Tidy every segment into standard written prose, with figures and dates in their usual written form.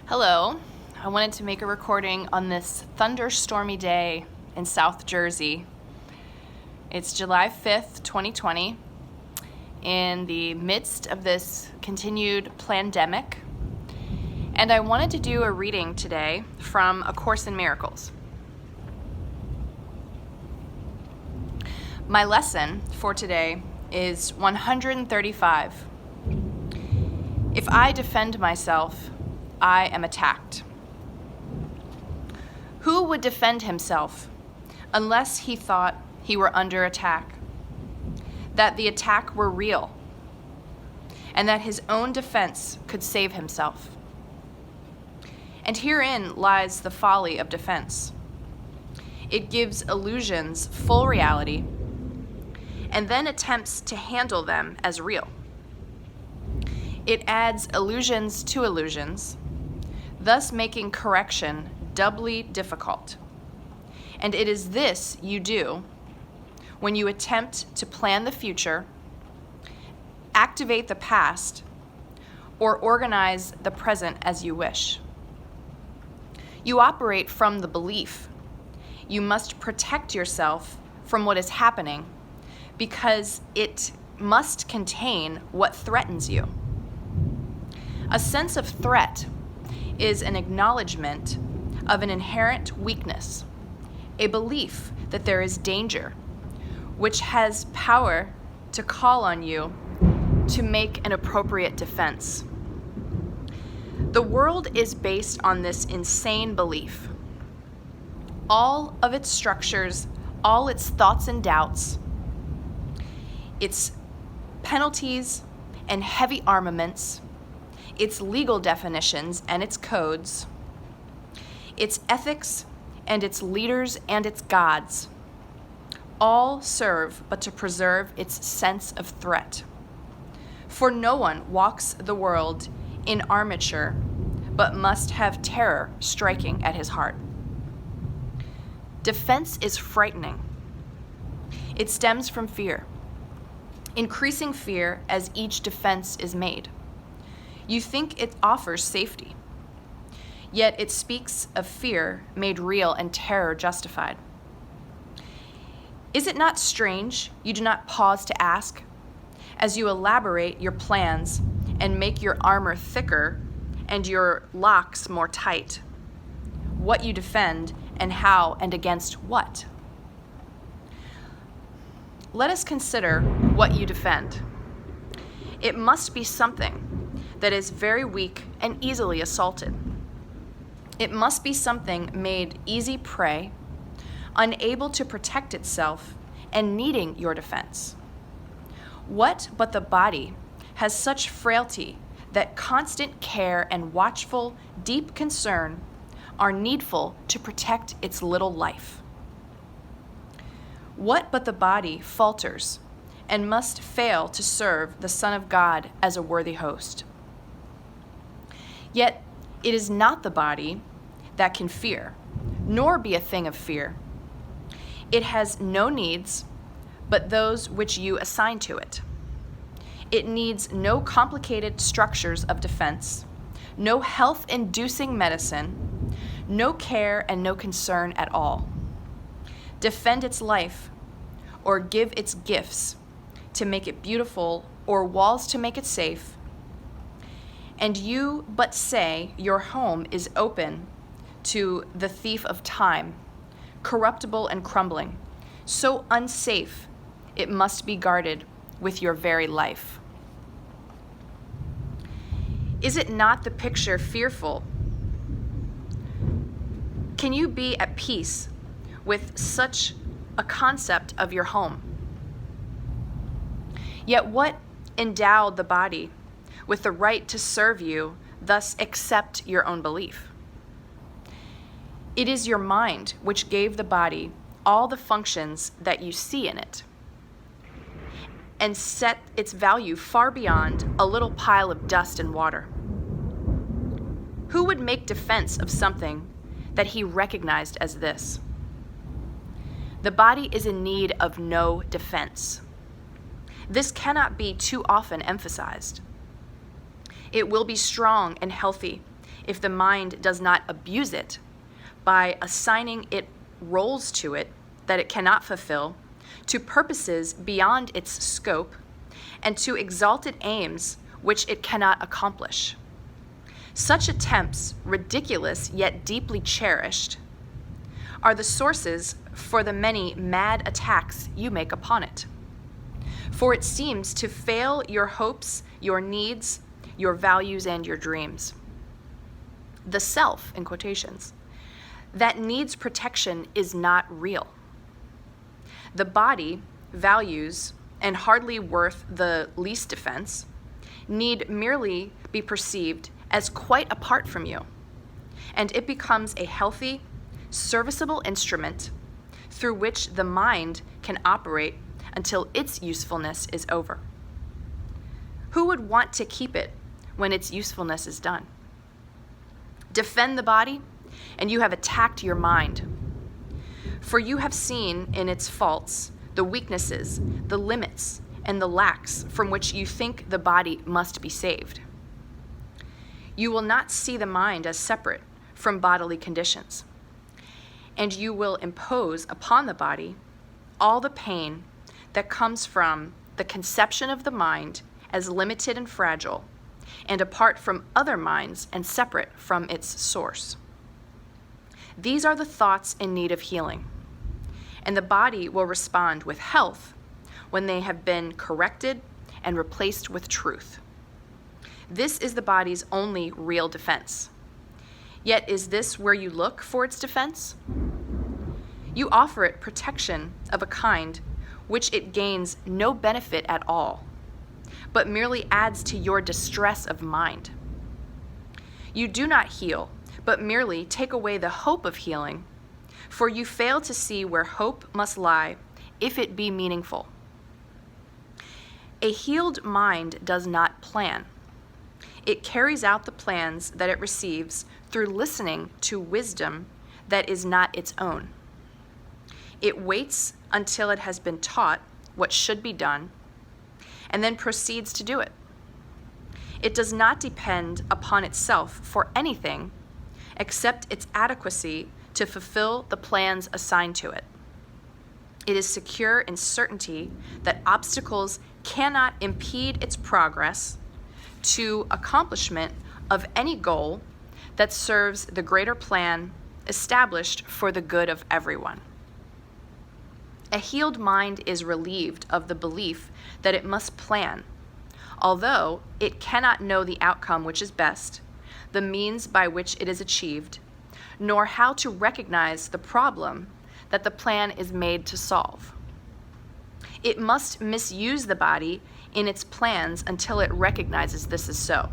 Hello. I wanted to make a recording on this thunderstormy day in South Jersey. It's July 5th, 2020, in the midst of this continued pandemic, and I wanted to do a reading today from A Course in Miracles. My lesson for today is 135. If I defend myself, I am attacked. Who would defend himself unless he thought he were under attack, that the attack were real, and that his own defense could save himself? And herein lies the folly of defense. It gives illusions full reality and then attempts to handle them as real. It adds illusions to illusions, thus making correction doubly difficult. And it is this you do when you attempt to plan the future, activate the past, or organize the present as you wish. You operate from the belief you must protect yourself from what is happening because it must contain what threatens you. A sense of threat is an acknowledgement of an inherent weakness, a belief that there is danger, which has power to call on you to make an appropriate defense. The world is based on this insane belief. All of its structures, all its thoughts and doubts, its penalties and heavy armaments, its legal definitions and its codes, its ethics and its leaders and its gods, all serve but to preserve its sense of threat. For no one walks the world in armature, but must have terror striking at his heart. Defense is frightening. It stems from fear, increasing fear as each defense is made. You think it offers safety, yet it speaks of fear made real and terror justified. Is it not strange you do not pause to ask, as you elaborate your plans and make your armor thicker and your locks more tight, what you defend and how and against what? Let us consider what you defend. It must be something that is very weak and easily assaulted. It must be something made easy prey, unable to protect itself, and needing your defense. What but the body has such frailty that constant care and watchful, deep concern are needful to protect its little life? What but the body falters and must fail to serve the Son of God as a worthy host? Yet it is not the body that can fear, nor be a thing of fear. It has no needs but those which you assign to it. It needs no complicated structures of defense, no health-inducing medicine, no care and no concern at all. Defend its life, or give its gifts to make it beautiful, or walls to make it safe, and you but say your home is open to the thief of time, corruptible and crumbling, so unsafe it must be guarded with your very life. Is it not the picture fearful? Can you be at peace with such a concept of your home? Yet what endowed the body with the right to serve you, thus accept your own belief? It is your mind which gave the body all the functions that you see in it, and set its value far beyond a little pile of dust and water. Who would make defense of something that he recognized as this? The body is in need of no defense. This cannot be too often emphasized. It will be strong and healthy if the mind does not abuse it by assigning it roles to it that it cannot fulfill, to purposes beyond its scope, and to exalted aims which it cannot accomplish. Such attempts, ridiculous yet deeply cherished, are the sources for the many mad attacks you make upon it. For it seems to fail your hopes, your needs, your values, and your dreams. The self, in quotations, that needs protection is not real. The body, values, and hardly worth the least defense, need merely be perceived as quite apart from you, and it becomes a healthy, serviceable instrument through which the mind can operate until its usefulness is over. Who would want to keep it when its usefulness is done? Defend the body, and you have attacked your mind. For you have seen in its faults the weaknesses, the limits, and the lacks from which you think the body must be saved. You will not see the mind as separate from bodily conditions, and you will impose upon the body all the pain that comes from the conception of the mind as limited and fragile, and apart from other minds and separate from its source. These are the thoughts in need of healing, and the body will respond with health when they have been corrected and replaced with truth. This is the body's only real defense. Yet is this where you look for its defense? You offer it protection of a kind which it gains no benefit at all, but merely adds to your distress of mind. You do not heal, but merely take away the hope of healing, for you fail to see where hope must lie if it be meaningful. A healed mind does not plan. It carries out the plans that it receives through listening to wisdom that is not its own. It waits until it has been taught what should be done, and then proceeds to do it. It does not depend upon itself for anything except its adequacy to fulfill the plans assigned to it. It is secure in certainty that obstacles cannot impede its progress to accomplishment of any goal that serves the greater plan established for the good of everyone. A healed mind is relieved of the belief that it must plan, although it cannot know the outcome which is best, the means by which it is achieved, nor how to recognize the problem that the plan is made to solve. It must misuse the body in its plans until it recognizes this is so.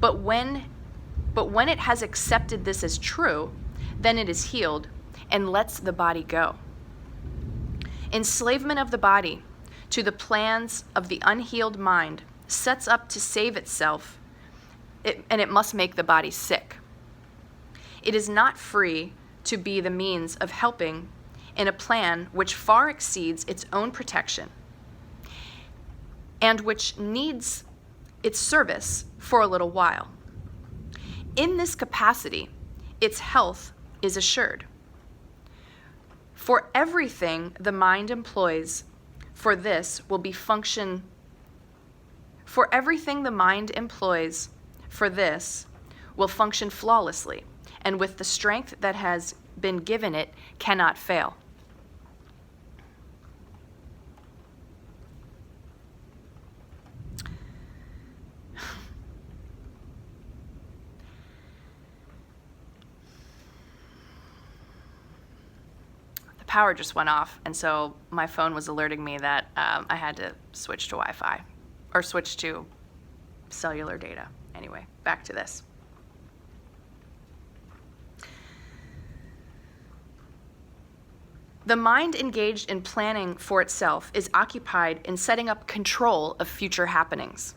But when it has accepted this as true, then it is healed and lets the body go. Enslavement of the body to the plans of the unhealed mind sets up to save itself, and it must make the body sick. It is not free to be the means of helping in a plan which far exceeds its own protection and which needs its service for a little while. In this capacity, its health is assured. For everything the mind employs for this will be function. For everything the mind employs for this will function flawlessly, and with the strength that has been given it cannot fail. Power just went off, and so my phone was alerting me that I had to switch to Wi-Fi, or switch to cellular data. Anyway, back to this. The mind engaged in planning for itself is occupied in setting up control of future happenings.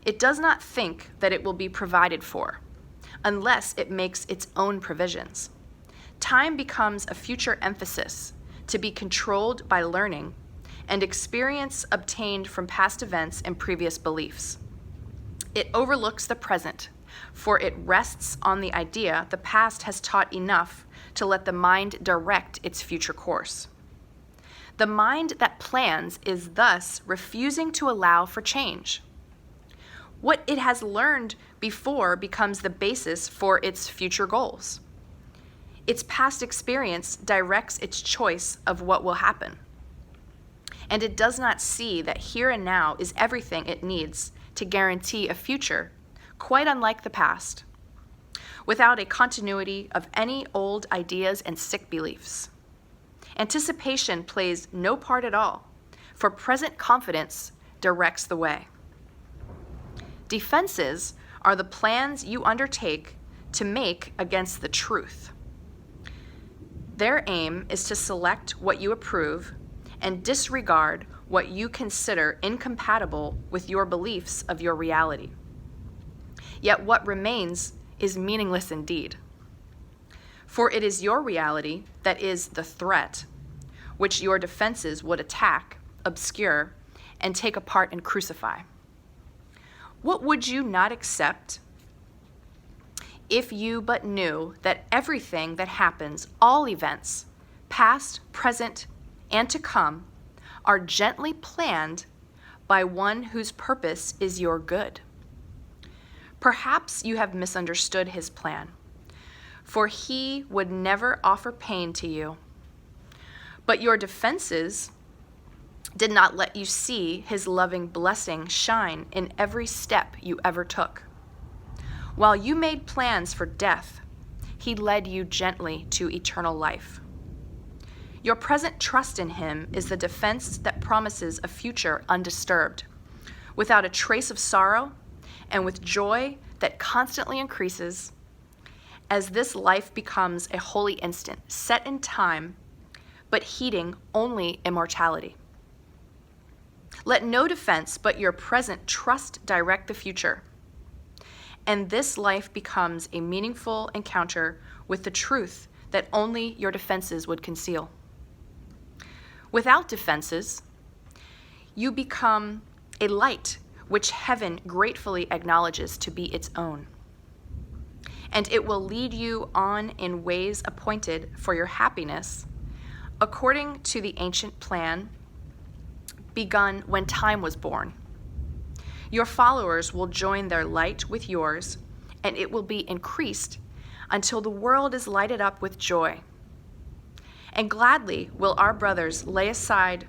It does not think that it will be provided for, unless it makes its own provisions. Time becomes a future emphasis to be controlled by learning and experience obtained from past events and previous beliefs. It overlooks the present for it rests on the idea the past has taught enough to let the mind direct its future course. The mind that plans is thus refusing to allow for change. What it has learned before becomes the basis for its future goals. Its past experience directs its choice of what will happen. And it does not see that here and now is everything it needs to guarantee a future, quite unlike the past, without a continuity of any old ideas and sick beliefs. Anticipation plays no part at all, for present confidence directs the way. Defenses are the plans you undertake to make against the truth. Their aim is to select what you approve and disregard what you consider incompatible with your beliefs of your reality. Yet what remains is meaningless indeed. For it is your reality that is the threat, which your defenses would attack, obscure, and take apart and crucify. What would you not accept if you but knew that everything that happens, all events, past, present, and to come, are gently planned by one whose purpose is your good? Perhaps you have misunderstood his plan, for he would never offer pain to you. But your defenses did not let you see his loving blessing shine in every step you ever took. While you made plans for death, he led you gently to eternal life. Your present trust in him is the defense that promises a future undisturbed, without a trace of sorrow, and with joy that constantly increases as this life becomes a holy instant, set in time, but heeding only immortality. Let no defense but your present trust direct the future, and this life becomes a meaningful encounter with the truth that only your defenses would conceal. Without defenses, you become a light which heaven gratefully acknowledges to be its own. And it will lead you on in ways appointed for your happiness, according to the ancient plan begun when time was born. Your followers will join their light with yours, and it will be increased until the world is lighted up with joy. And gladly will our brothers lay aside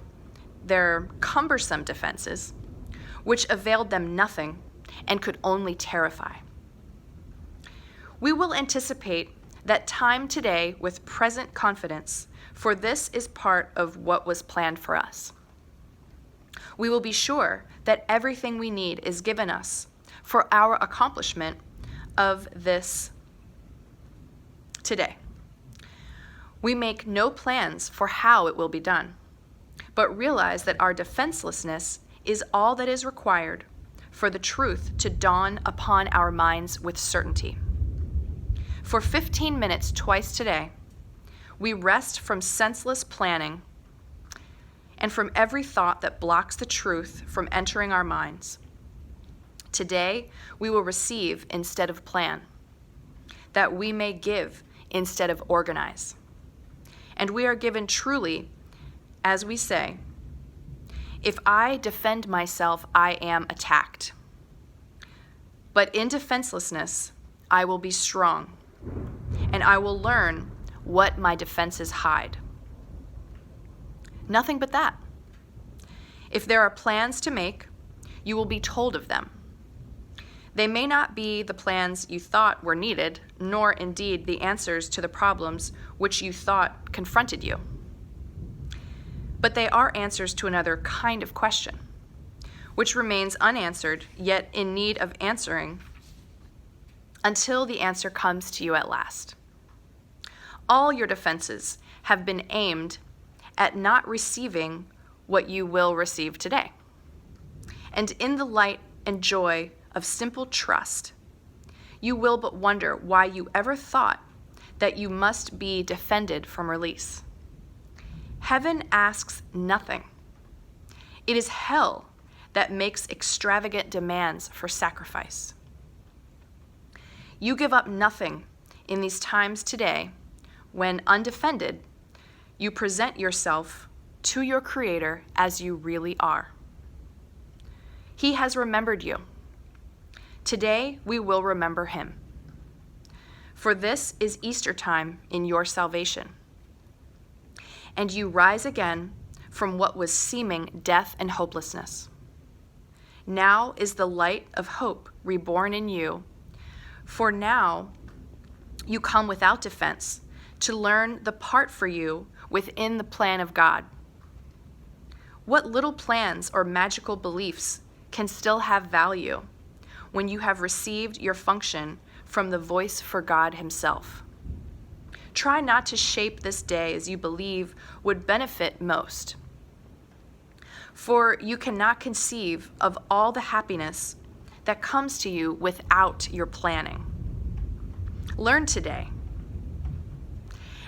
their cumbersome defenses, which availed them nothing and could only terrify. We will anticipate that time today with present confidence, for this is part of what was planned for us. We will be sure that everything we need is given us for our accomplishment of this today. We make no plans for how it will be done, but realize that our defenselessness is all that is required for the truth to dawn upon our minds with certainty. For 15 minutes twice today, we rest from senseless planning and from every thought that blocks the truth from entering our minds. Today, we will receive instead of plan, that we may give instead of organize. And we are given truly, as we say, if I defend myself, I am attacked. But in defenselessness, I will be strong, and I will learn what my defenses hide. Nothing but that. If there are plans to make, you will be told of them. They may not be the plans you thought were needed, nor indeed the answers to the problems which you thought confronted you. But they are answers to another kind of question, which remains unanswered, yet in need of answering until the answer comes to you at last. All your defenses have been aimed at not receiving what you will receive today. And in the light and joy of simple trust, you will but wonder why you ever thought that you must be defended from release. Heaven asks nothing. It is hell that makes extravagant demands for sacrifice. You give up nothing in these times today when, undefended, you present yourself to your Creator as you really are. He has remembered you. Today, we will remember him. For this is Easter time in your salvation. And you rise again from what was seeming death and hopelessness. Now is the light of hope reborn in you, for now you come without defense to learn the part for you within the plan of God. What little plans or magical beliefs can still have value when you have received your function from the voice for God himself? Try not to shape this day as you believe would benefit most, for you cannot conceive of all the happiness that comes to you without your planning. Learn today,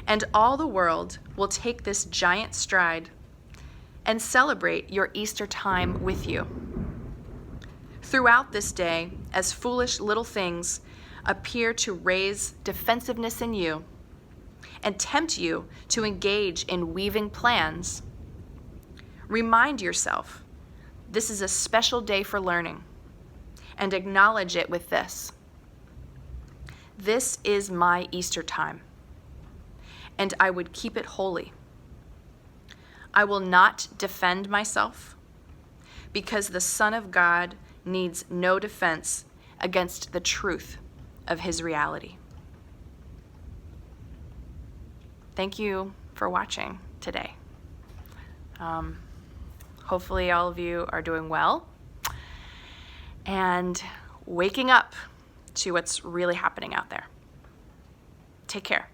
and all the world will take this giant stride and celebrate your Easter time with you. Throughout this day, as foolish little things appear to raise defensiveness in you and tempt you to engage in weaving plans, remind yourself this is a special day for learning, and acknowledge it with this: this is my Easter time, and I would keep it holy. I will not defend myself, because the Son of God needs no defense against the truth of his reality. Thank you for watching today. Hopefully all of you are doing well and waking up to what's really happening out there. Take care.